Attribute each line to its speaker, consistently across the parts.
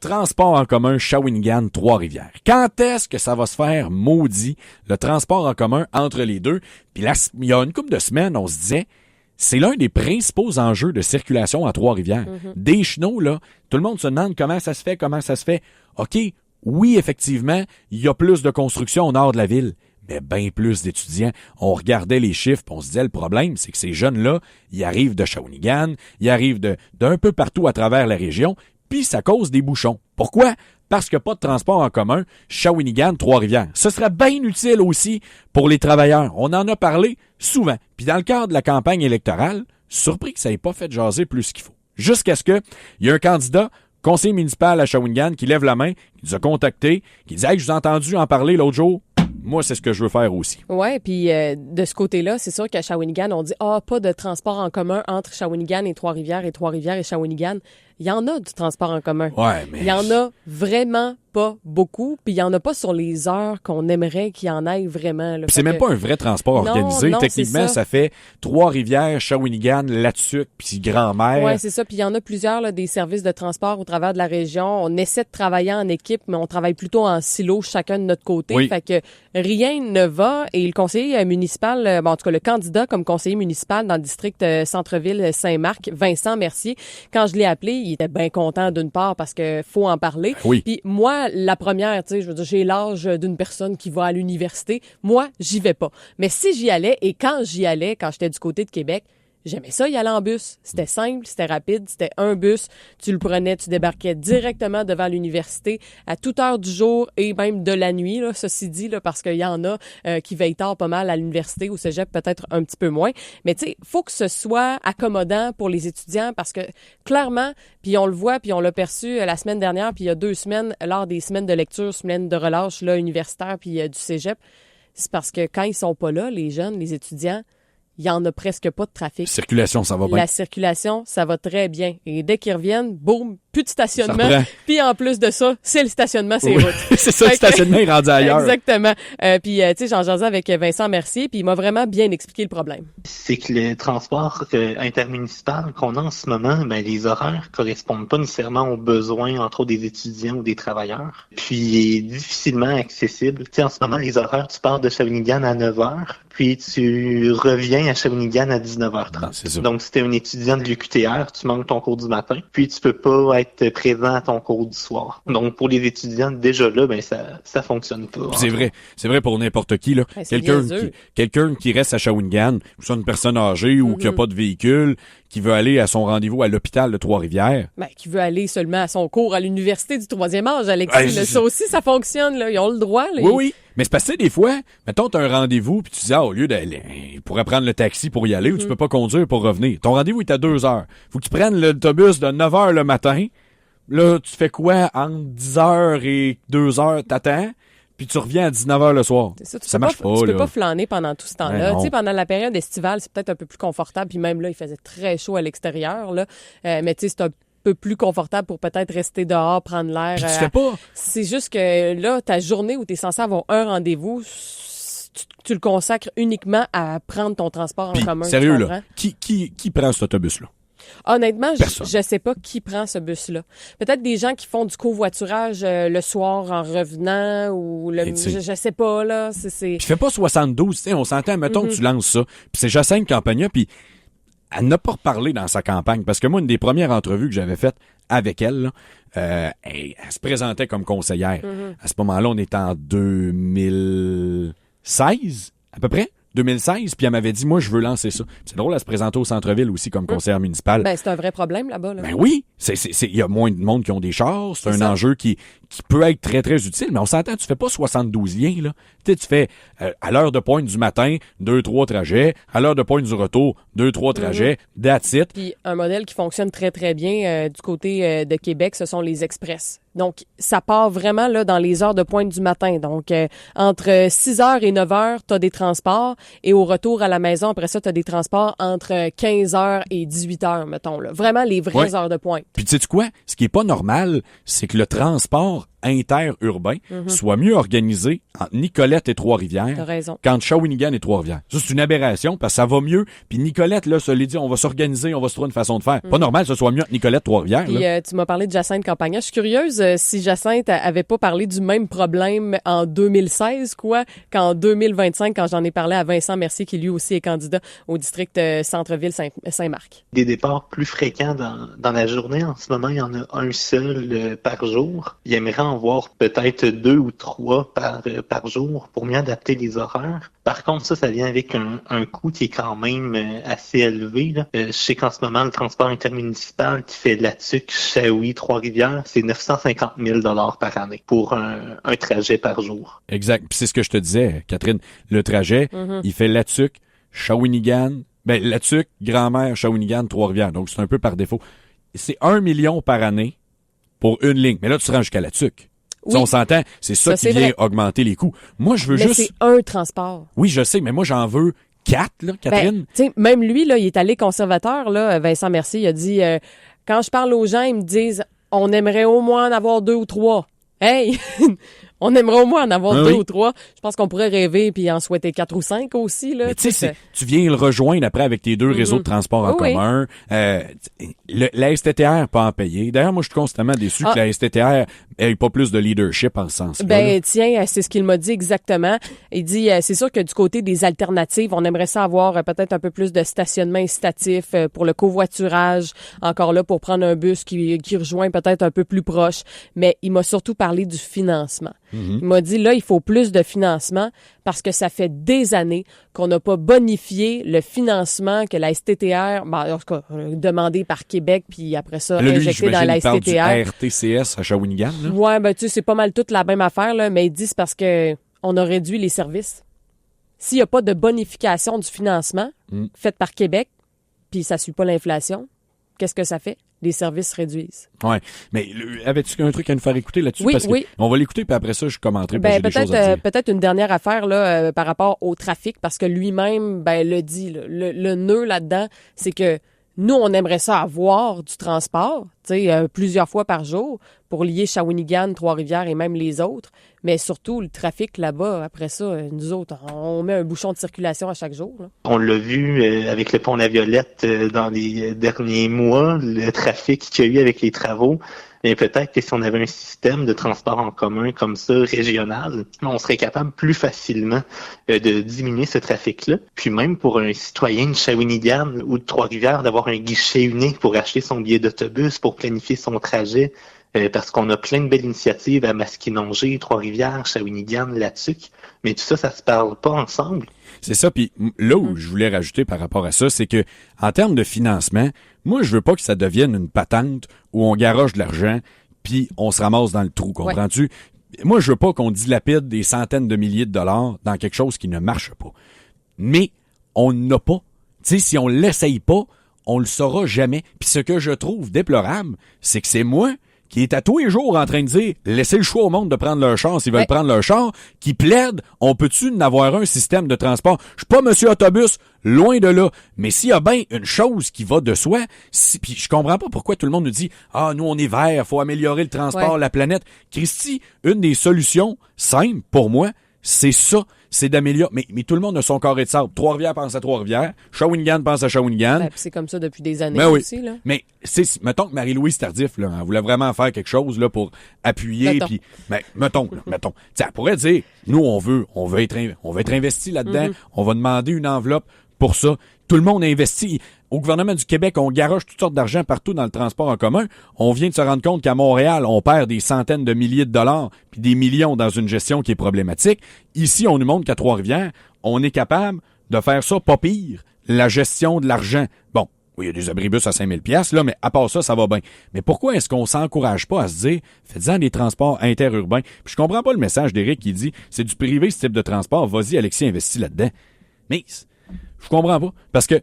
Speaker 1: Transport en commun Shawinigan, Trois-Rivières. Quand est-ce que ça va se faire, maudit, le transport en commun entre les deux? Puis là, il y a une couple de semaines, on se disait, c'est l'un des principaux enjeux de circulation à Trois-Rivières. Des chenaux, là, tout le monde se demande comment ça se fait. OK, oui, effectivement, il y a plus de construction au nord de la ville, mais bien plus d'étudiants. On regardait les chiffres, puis on se disait, le problème, c'est que ces jeunes-là, ils arrivent de Shawinigan, ils arrivent d'un peu partout à travers la région, puis ça cause des bouchons. Pourquoi? Parce qu'il n'y a pas de transport en commun Shawinigan, Trois-Rivières. Ce serait bien utile aussi pour les travailleurs. On en a parlé souvent. Puis dans le cadre de la campagne électorale, surpris que ça n'ait pas fait jaser plus qu'il faut. Jusqu'à ce qu'il y ait un candidat, conseiller municipal à Shawinigan, qui lève la main, qui nous a contactés, qui dit « Hey, je vous ai entendu en parler l'autre jour. » Moi, c'est ce que je veux faire aussi.
Speaker 2: Oui, puis de ce côté-là, c'est sûr qu'à Shawinigan, on dit « Ah, pas de transport en commun entre Shawinigan et Trois-Rivières et Shawinigan. » Il y en a du transport en commun.
Speaker 1: Ouais, mais...
Speaker 2: Il y en a vraiment pas beaucoup, puis il y en a pas sur les heures qu'on aimerait qu'il y en ait vraiment. Là.
Speaker 1: C'est même pas un vrai transport organisé.
Speaker 2: Non,
Speaker 1: techniquement, ça fait Trois-Rivières, Shawinigan, Latuc, puis Grand-Mère.
Speaker 2: Oui, c'est ça. Puis il y en a plusieurs, là, des services de transport au travers de la région. On essaie de travailler en équipe, mais on travaille plutôt en silo, chacun de notre côté.
Speaker 1: Oui.
Speaker 2: Fait que rien ne va. Et le conseiller municipal, en tout cas le candidat comme conseiller municipal dans le district centre-ville Saint-Marc, Vincent Mercier, quand je l'ai appelé, il était bien content d'une part parce que faut en parler.
Speaker 1: Oui.
Speaker 2: Puis moi, la première, tu sais, je veux dire, j'ai l'âge d'une personne qui va à l'université. Moi, j'y vais pas. Mais si j'y allais, et quand j'y allais, quand j'étais du côté de Québec, j'aimais ça y aller en bus. C'était simple, c'était rapide, c'était un bus. Tu le prenais, tu débarquais directement devant l'université à toute heure du jour et même de la nuit, là, ceci dit, là, parce qu'il y en a qui veillent tard pas mal à l'université, au cégep peut-être un petit peu moins. Mais tu sais, faut que ce soit accommodant pour les étudiants parce que clairement, puis on le voit, puis on l'a perçu la semaine dernière, puis il y a 2 semaines, lors des semaines de lecture, semaines de relâche là, universitaire puis du cégep, c'est parce que quand ils sont pas là, les jeunes, les étudiants, il y en a presque pas de trafic.
Speaker 1: Circulation, ça va bien.
Speaker 2: La circulation, ça va très bien. Et dès qu'ils reviennent, boum, plus de stationnement. Puis en plus de ça, c'est le stationnement, c'est route.
Speaker 1: C'est ça, le stationnement est rendu ailleurs.
Speaker 2: Exactement. Puis, tu sais, j'en jasais avec Vincent Mercier, puis il m'a vraiment bien expliqué le problème.
Speaker 3: C'est que le transport intermunicipal qu'on a en ce moment, ben les horaires correspondent pas nécessairement aux besoins, entre autres, des étudiants ou des travailleurs. Puis, il est difficilement accessible. Tu sais, en ce moment, les horaires, tu pars de Shawinigan à 9h, puis tu reviens à Shawinigan à 19h30.
Speaker 1: Non, c'est ça.
Speaker 3: Donc, si t'es un étudiant de l'UQTR, tu manques ton cours du matin, puis tu peux pas être présent à ton cours du soir. Donc, pour les étudiants, déjà là, ben ça fonctionne pas.
Speaker 1: C'est vrai pour n'importe qui, là.
Speaker 2: Ouais,
Speaker 1: Quelqu'un qui reste à Shawinigan, ou soit une personne âgée ou qui a pas de véhicule, qui veut aller à son rendez-vous à l'hôpital de Trois-Rivières.
Speaker 2: Ben, qui veut aller seulement à son cours à l'université du 3e âge, Alexis. Là, ça aussi, ça fonctionne, là. Ils ont le droit, là.
Speaker 1: Oui. Mais c'est parce que des fois, mettons, t'as un rendez-vous, puis tu dis, au lieu d'aller, il pourrait prendre le taxi pour y aller, ou tu peux pas conduire pour revenir. Ton rendez-vous est à 2h. Faut que tu prennes l'autobus de 9h le matin. Là, tu fais quoi? Entre 10h et 2h, t'attends, puis tu reviens à 19h le soir. Ça marche pas,
Speaker 2: tu
Speaker 1: là.
Speaker 2: peux pas flâner pendant tout ce temps-là.
Speaker 1: Ouais,
Speaker 2: tu sais, pendant la période estivale, c'est peut-être un peu plus confortable, puis même là, il faisait très chaud à l'extérieur, là. Mais tu sais, c'est un peu plus confortable pour peut-être rester dehors, prendre l'air.
Speaker 1: Puis tu fais pas.
Speaker 2: C'est juste que là, ta journée où tu es censé avoir un rendez-vous, tu le consacres uniquement à prendre ton transport en commun.
Speaker 1: Sérieux, là, qui prend cet autobus-là?
Speaker 2: Honnêtement, je sais pas qui prend ce bus-là. Peut-être des gens qui font du covoiturage le soir en revenant ou je sais pas, là.
Speaker 1: Puis fais pas 72, tu sais, on s'entend, mettons que tu lances ça. Puis c'est Jacinthe Campagna, puis elle n'a pas reparlé dans sa campagne. Parce que moi, une des premières entrevues que j'avais faites avec elle, là, elle se présentait comme conseillère. À ce moment-là, on était en 2016, à peu près. 2016, puis elle m'avait dit, moi, je veux lancer ça. C'est drôle, elle se présenter au centre-ville aussi comme conseillère municipale.
Speaker 2: Ben, c'est un vrai problème là-bas, là.
Speaker 1: Ben oui, il y a moins de monde qui ont des chars, c'est un enjeu qui peut être très, très utile, mais on s'entend, tu fais pas 72 liens, là. Tu fais, à l'heure de pointe du matin, 2-3 trajets, à l'heure de pointe du retour, 2-3 trajets, that's it.
Speaker 2: Puis un modèle qui fonctionne très, très bien du côté de Québec, ce sont les express. Donc, ça part vraiment là dans les heures de pointe du matin. Donc, entre 6h et 9h, tu as des transports. Et au retour à la maison, après ça, tu as des transports entre 15h et 18h, mettons. Là. Vraiment les vraies heures de pointe.
Speaker 1: Puis tu sais quoi? Ce qui est pas normal, c'est que le transport interurbain soit mieux organisé entre Nicolette et
Speaker 2: T'as
Speaker 1: Trois-Rivières
Speaker 2: raison.
Speaker 1: qu'entre Shawinigan et Trois-Rivières. Ça, c'est une aberration parce que ça va mieux. Puis Nicolette, là, se l'est dit, on va s'organiser, on va se trouver une façon de faire. Pas normal que ce soit mieux entre Nicolette et Trois-Rivières.
Speaker 2: Puis tu m'as parlé de Jacinthe Campagna. Je suis curieuse si Jacinthe avait pas parlé du même problème en 2016, qu'en 2025, quand j'en ai parlé à Vincent Mercier, qui lui aussi est candidat au district centre-ville Saint-Marc.
Speaker 3: Des départs plus fréquents dans la journée. En ce moment, il y en a un seul par jour. Il aimerait en voir peut-être 2 ou 3 par jour pour mieux adapter les horaires. Par contre, ça vient avec un coût qui est quand même assez élevé. Là. Je sais qu'en ce moment, le transport intermunicipal qui fait Latuc, Shawi, Trois-Rivières, c'est 950 000 $ par année pour un trajet par jour.
Speaker 1: Exact. Puis c'est ce que je te disais, Catherine. Le trajet, il fait Latuc, Shawinigan, Latuc, Grand-Mère, Shawinigan, Trois-Rivières. Donc, c'est un peu par défaut. C'est 1 million par année pour une ligne. Mais là, tu te rends jusqu'à Latuc.
Speaker 2: Oui.
Speaker 1: Si on s'entend, c'est ça qui vient augmenter les coûts. Moi, je veux
Speaker 2: mais c'est un transport.
Speaker 1: Oui, je sais, mais moi, j'en veux 4, là, Catherine.
Speaker 2: Même lui, là, il est allé conservateur, là, Vincent Mercier. Il a dit, quand je parle aux gens, ils me disent, on aimerait au moins en avoir 2 ou 3. Hey! On aimerait au moins en avoir 2 ou 3. Je pense qu'on pourrait rêver puis en souhaiter 4 ou 5 aussi. Là,
Speaker 1: mais tu sais, tu viens le rejoindre après avec tes 2 réseaux de transport en commun. La STTR pas en payer. D'ailleurs, moi, je suis constamment déçu que la STTR ait pas plus de leadership en ce sens-là.
Speaker 2: Tiens, c'est ce qu'il m'a dit exactement. Il dit, c'est sûr que du côté des alternatives, on aimerait ça avoir peut-être un peu plus de stationnement incitatif pour le covoiturage. Encore là, pour prendre un bus qui rejoint peut-être un peu plus proche. Mais il m'a surtout parlé du financement. Il m'a dit, là, il faut plus de financement parce que ça fait des années qu'on n'a pas bonifié le financement que la STTR, en tout cas, demandé par Québec, puis après ça,
Speaker 1: là, lui,
Speaker 2: injecté dans la
Speaker 1: STTR.
Speaker 2: STTR.
Speaker 1: Du RTCS à Shawinigan, là.
Speaker 2: Ouais, tu sais, c'est pas mal toute la même affaire, là, mais il dit c'est parce que on a réduit les services. S'il n'y a pas de bonification du financement fait par Québec, puis ça ne suit pas l'inflation, qu'est-ce que ça fait? Les services réduisent. Oui,
Speaker 1: mais avais-tu un truc à nous faire écouter là-dessus?
Speaker 2: Oui,
Speaker 1: parce que on va l'écouter, puis après ça, je commenterai, parce que j'ai des choses à dire.
Speaker 2: Peut-être une dernière affaire là, par rapport au trafic, parce que lui-même le dit. Là, le nœud là-dedans, c'est que nous, on aimerait ça avoir du transport, plusieurs fois par jour pour lier Shawinigan, Trois-Rivières et même les autres. Mais surtout, le trafic là-bas, après ça, nous autres, on met un bouchon de circulation à chaque jour. Là.
Speaker 3: On l'a vu avec le pont La Violette dans les derniers mois, le trafic qu'il y a eu avec les travaux. Et peut-être que si on avait un système de transport en commun comme ça, régional, on serait capable plus facilement de diminuer ce trafic-là. Puis même pour un citoyen de Shawinigan ou de Trois-Rivières, d'avoir un guichet unique pour acheter son billet d'autobus, pour planifier son trajet, parce qu'on a plein de belles initiatives à Masquinongé, Trois-Rivières, Shawinigan, Latuc, mais tout ça, ça se parle pas ensemble.
Speaker 1: C'est ça, puis là où je voulais rajouter par rapport à ça, c'est que en termes de financement, moi, je veux pas que ça devienne une patente où on garoche de l'argent puis on se ramasse dans le trou, comprends-tu? Ouais. Moi, je veux pas qu'on dilapide des centaines de milliers de dollars dans quelque chose qui ne marche pas. Mais on n'a pas. Tu sais, si on l'essaye pas, on le saura jamais. Puis ce que je trouve déplorable, c'est que c'est moi qui est à tous les jours en train de dire « Laissez le choix au monde de prendre leur char s'ils veulent prendre leur char », qui plaide « On peut-tu n'avoir un système de transport? » Je suis pas monsieur autobus, loin de là. Mais s'il y a bien une chose qui va de soi, puis je comprends pas pourquoi tout le monde nous dit « Ah, nous on est vert, faut améliorer le transport, la planète. » Christy, une des solutions simples pour moi, c'est ça. C'est d'améliorer. Mais tout le monde a son carré de sable. Trois-Rivières pense à Trois-Rivières. Shawinigan pense à Shawinigan.
Speaker 2: C'est comme ça depuis des années aussi. Là.
Speaker 1: Mais mettons que Marie-Louise Tardif, là, elle voulait vraiment faire quelque chose là, pour appuyer. Puis, mettons. Elle pourrait dire, nous, on veut être investi là-dedans. On va demander une enveloppe pour ça. Tout le monde investit. Au gouvernement du Québec, on garoche toutes sortes d'argent partout dans le transport en commun. On vient de se rendre compte qu'à Montréal, on perd des centaines de milliers de dollars puis des millions dans une gestion qui est problématique. Ici, on nous montre qu'à Trois-Rivières, on est capable de faire ça pas pire, la gestion de l'argent. Bon, oui, il y a des abribus à 5 000 $, là, mais à part ça, ça va bien. Mais pourquoi est-ce qu'on s'encourage pas à se dire, faites-en des transports interurbains? Puis je comprends pas le message d'Éric qui dit, c'est du privé ce type de transport, vas-y, Alexis, investis là-dedans. Mais je comprends pas, parce que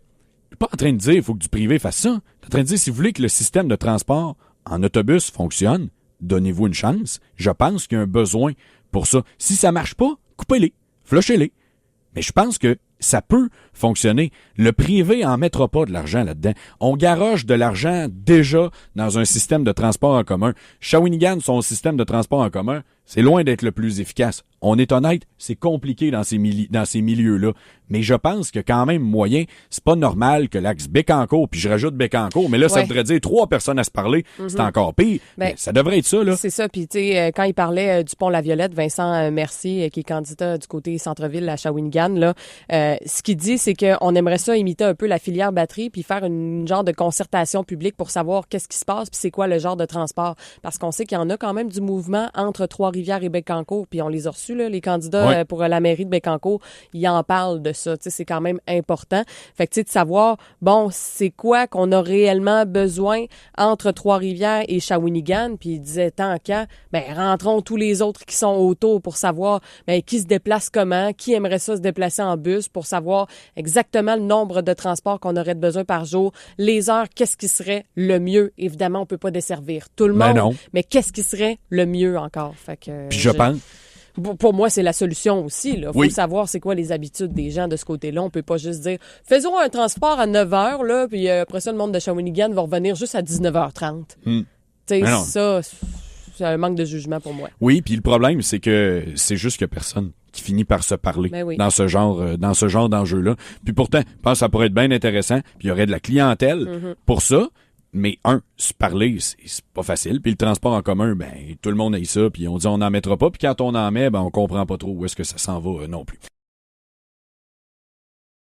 Speaker 1: je suis pas en train de dire il faut que du privé fasse ça. Je suis en train de dire si vous voulez que le système de transport en autobus fonctionne, donnez-vous une chance. Je pense qu'il y a un besoin pour ça. Si ça marche pas, coupez-les, flushez-les. Mais je pense que ça peut fonctionner. Le privé en mettra pas de l'argent là-dedans. On garoche de l'argent déjà dans un système de transport en commun. Shawinigan, son système de transport en commun, c'est loin d'être le plus efficace. On est honnête, c'est compliqué dans ces milieux-là. Mais je pense que quand même moyen, c'est pas normal que l'axe Bécancour, puis je rajoute Bécancour, mais là, ça voudrait dire 3 personnes à se parler. C'est encore pire. Mais ça devrait être ça, là.
Speaker 2: C'est ça. Puis, tu sais, quand il parlait du pont La Violette, Vincent Mercier, qui est candidat du côté centre-ville à Shawinigan, là, ce qu'il dit, c'est qu'on aimerait ça imiter un peu la filière batterie, puis faire une genre de concertation publique pour savoir qu'est-ce qui se passe, puis c'est quoi le genre de transport. Parce qu'on sait qu'il y en a quand même du mouvement entre Trois-Rivières et Bécancour, puis on les a reçus, là, les candidats pour la mairie de Bécancour, ils en parlent de ça. Tu sais, c'est quand même important. Fait que, tu sais, de savoir, bon, c'est quoi qu'on a réellement besoin entre Trois-Rivières et Shawinigan, puis il disait, tant qu'à, ben, rentrons tous les autres qui sont autour pour savoir, ben, qui se déplace comment, qui aimerait ça se déplacer en bus, pour savoir exactement le nombre de transports qu'on aurait besoin par jour, les heures, qu'est-ce qui serait le mieux. Évidemment, on peut pas desservir tout le monde, mais qu'est-ce qui serait le mieux encore. Fait que,
Speaker 1: puis je pense...
Speaker 2: Pour moi, c'est la solution aussi. Il faut savoir c'est quoi les habitudes des gens de ce côté-là. On peut pas juste dire « Faisons un transport à 9h, là, puis après ça, le monde de Shawinigan va revenir juste à 19h30. Tu sais, ça, c'est un manque de jugement pour moi.
Speaker 1: Oui, puis le problème, c'est que c'est juste qu'il y a personne qui finit par se parler dans ce genre d'enjeu-là. Puis pourtant, je pense que ça pourrait être bien intéressant, puis il y aurait de la clientèle pour ça. Mais se parler, c'est pas facile. Puis le transport en commun, ben tout le monde a ça, puis on dit on n'en mettra pas. Puis quand on en met, ben on comprend pas trop où est-ce que ça s'en va non plus.